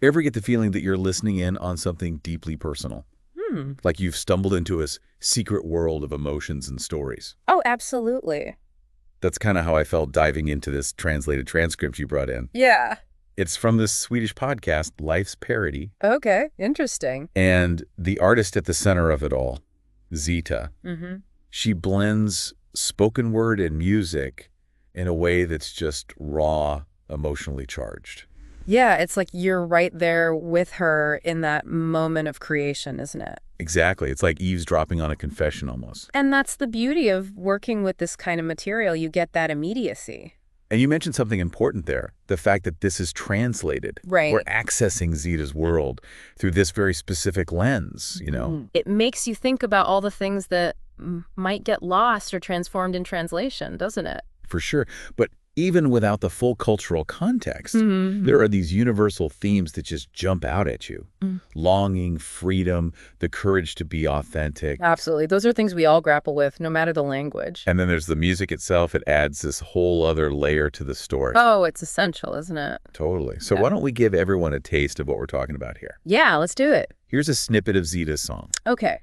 Ever get the feeling that you're listening in on something deeply personal? Like you've stumbled into a secret world of emotions and stories. Oh, absolutely. That's kind of how I felt diving into this translated transcript you brought in. Yeah. It's from this Swedish podcast, Livets Parodi. Okay, interesting. And the artist at the center of it all, Zita, she blends spoken word and music in a way that's just raw, emotionally charged. Yeah, it's like you're right there with her in that moment of creation, isn't it? Exactly. It's like eavesdropping on a confession almost. And that's the beauty of working with this kind of material. You get that immediacy. And you mentioned something important there, the fact that this is translated. Right. We're accessing Zita's world through this very specific lens, you know? It makes you think about all the things that might get lost or transformed in translation, doesn't it? For sure. But even without the full cultural context, there are these universal themes that just jump out at you. Longing, freedom, the courage to be authentic. Absolutely. Those are things we all grapple with, no matter the language. And then there's the music itself. It adds this whole other layer to the story. Oh, it's essential, isn't it? Totally. So why don't we give everyone a taste of what we're talking about here? Yeah, let's do it. Here's a snippet of Zita's song. Okay.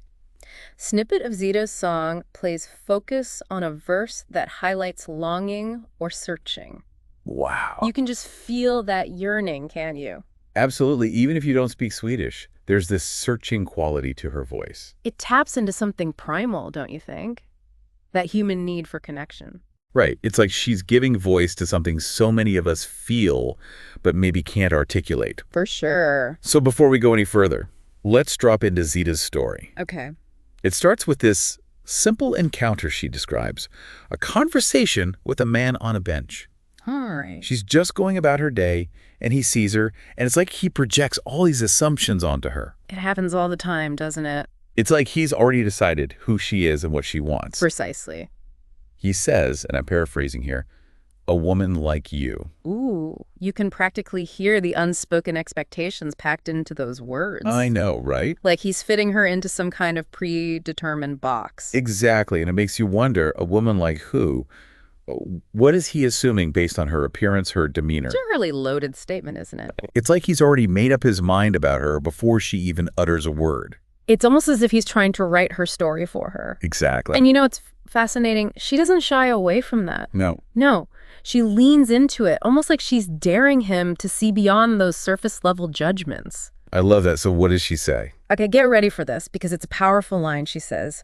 Snippet of Zita's song plays focus on a verse that highlights longing or searching. Wow. You can just feel that yearning, can't you? Absolutely. Even if you don't speak Swedish, there's this searching quality to her voice. It taps into something primal, don't you think? That human need for connection. Right. It's like she's giving voice to something so many of us feel, but maybe can't articulate. For sure. So before we go any further, let's drop into Zita's story. Okay. It starts with this simple encounter she describes, a conversation with a man on a bench. All right. She's just going about her day, and he sees her, and it's like he projects all these assumptions onto her. It happens all the time, doesn't it? It's like he's already decided who she is and what she wants. Precisely. He says, and I'm paraphrasing here, a woman like you. Ooh, you can practically hear the unspoken expectations packed into those words. I know, right? Like he's fitting her into some kind of predetermined box. Exactly, and it makes you wonder, a woman like who? What is he assuming based on her appearance, her demeanor? It's a really loaded statement, isn't it? It's like he's already made up his mind about her before she even utters a word. It's almost as if he's trying to write her story for her. Exactly. And you know, it's fascinating. She doesn't shy away from that. No. No. She leans into it, almost like she's daring him to see beyond those surface-level judgments. I love that. So what does she say? Okay, get ready for this, because it's a powerful line. She says,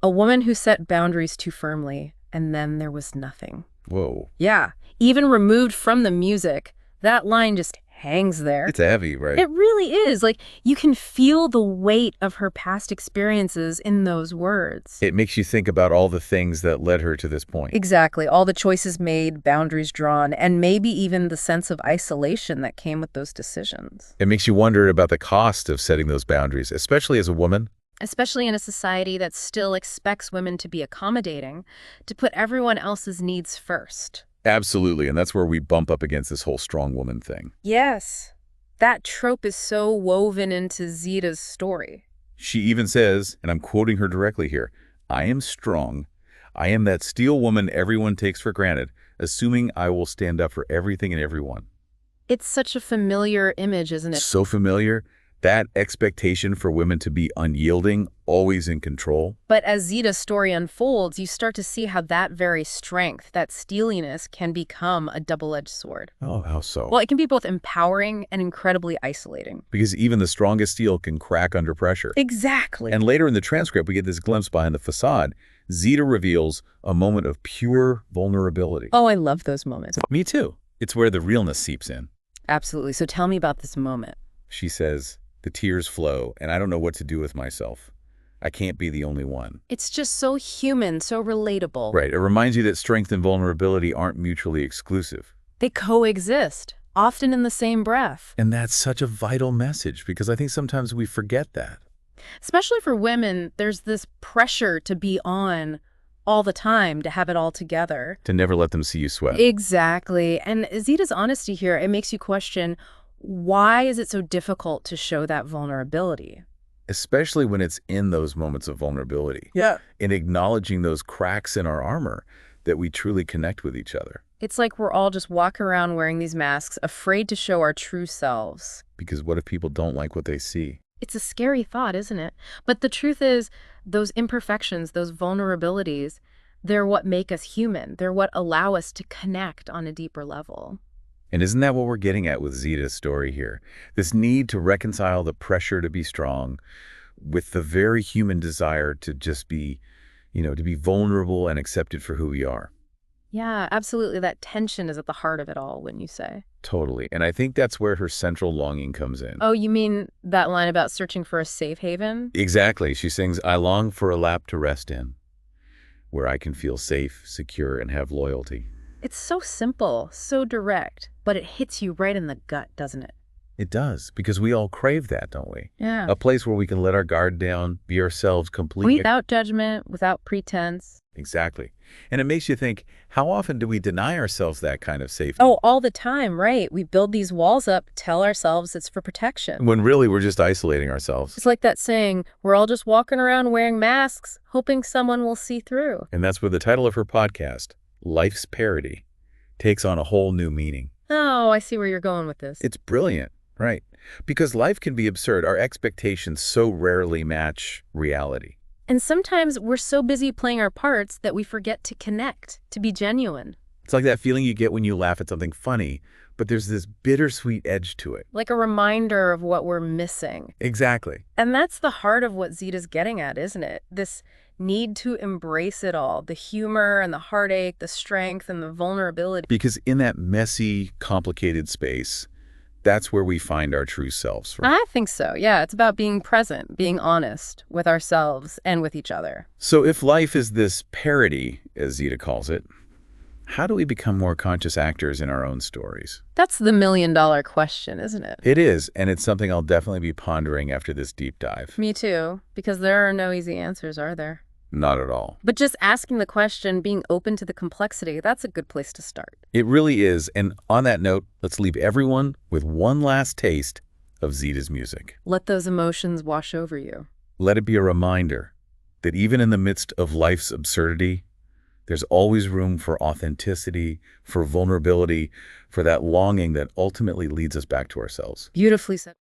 a woman who set boundaries too firmly, and then there was nothing. Whoa. Yeah. Even removed from the music, that line just hangs there. It's heavy, right? It really is. Like, you can feel the weight of her past experiences in those words. It makes you think about all the things that led her to this point. Exactly. All the choices made, boundaries drawn, and maybe even the sense of isolation that came with those decisions. It makes you wonder about the cost of setting those boundaries, especially as a woman. Especially in a society that still expects women to be accommodating, to put everyone else's needs first. Absolutely, and that's where we bump up against this whole strong woman thing. Yes. That trope is so woven into Zita's story. She even says, and I'm quoting her directly here, I am strong. I am that steel woman everyone takes for granted, assuming I will stand up for everything and everyone. It's such a familiar image, isn't it? So familiar. That expectation for women to be unyielding, always in control. But as Zita's story unfolds, you start to see how that very strength, that steeliness, can become a double-edged sword. Oh, how so? Well, it can be both empowering and incredibly isolating. Because even the strongest steel can crack under pressure. Exactly. And later in the transcript, we get this glimpse behind the facade. Zita reveals a moment of pure vulnerability. Oh, I love those moments. Me too. It's where the realness seeps in. Absolutely. So tell me about this moment. She says, the tears flow, and I don't know what to do with myself. I can't be the only one. It's just so human, so relatable. Right. It reminds you that strength and vulnerability aren't mutually exclusive. They coexist, often in the same breath. And that's such a vital message, because I think sometimes we forget that. Especially for women, there's this pressure to be on all the time, to have it all together. To never let them see you sweat. Exactly. And Zita's honesty here, it makes you question, why is it so difficult to show that vulnerability? Especially when it's in those moments of vulnerability. Yeah. In acknowledging those cracks in our armor that we truly connect with each other. It's like we're all just walking around wearing these masks, afraid to show our true selves. Because what if people don't like what they see? It's a scary thought, isn't it? But the truth is, those imperfections, those vulnerabilities, they're what make us human. They're what allow us to connect on a deeper level. And isn't that what we're getting at with Zita's story here? This need to reconcile the pressure to be strong with the very human desire to just be, to be vulnerable and accepted for who we are. Yeah, absolutely. That tension is at the heart of it all, wouldn't you say? Totally. And I think that's where her central longing comes in. Oh, you mean that line about searching for a safe haven? Exactly. She sings, "I long for a lap to rest in, where I can feel safe, secure, and have loyalty." It's so simple, so direct, but it hits you right in the gut, doesn't it? It does, because we all crave that, don't we? Yeah. A place where we can let our guard down, be ourselves completely. Without judgment, without pretense. Exactly. And it makes you think, how often do we deny ourselves that kind of safety? Oh, all the time, right? We build these walls up, tell ourselves it's for protection. When really we're just isolating ourselves. It's like that saying, we're all just walking around wearing masks, hoping someone will see through. And that's where the title of her podcast, Life's Parody, takes on a whole new meaning. Oh, I see where you're going with this. It's brilliant, right? Because life can be absurd. Our expectations so rarely match reality. And sometimes we're so busy playing our parts that we forget to connect, to be genuine. It's like that feeling you get when you laugh at something funny, but there's this bittersweet edge to it. Like a reminder of what we're missing. Exactly. And that's the heart of what Zita's getting at, isn't it? This need to embrace it all, the humor and the heartache, the strength and the vulnerability. Because in that messy, complicated space, that's where we find our true selves. Right? I think so, yeah. It's about being present, being honest with ourselves and with each other. So if life is this parody, as Zita calls it, how do we become more conscious actors in our own stories? That's the million-dollar question, isn't it? It is, and it's something I'll definitely be pondering after this deep dive. Me too, because there are no easy answers, are there? Not at all. But just asking the question, being open to the complexity, that's a good place to start. It really is. And on that note, let's leave everyone with one last taste of Zita's music. Let those emotions wash over you. Let it be a reminder that even in the midst of life's absurdity, there's always room for authenticity, for vulnerability, for that longing that ultimately leads us back to ourselves. Beautifully said.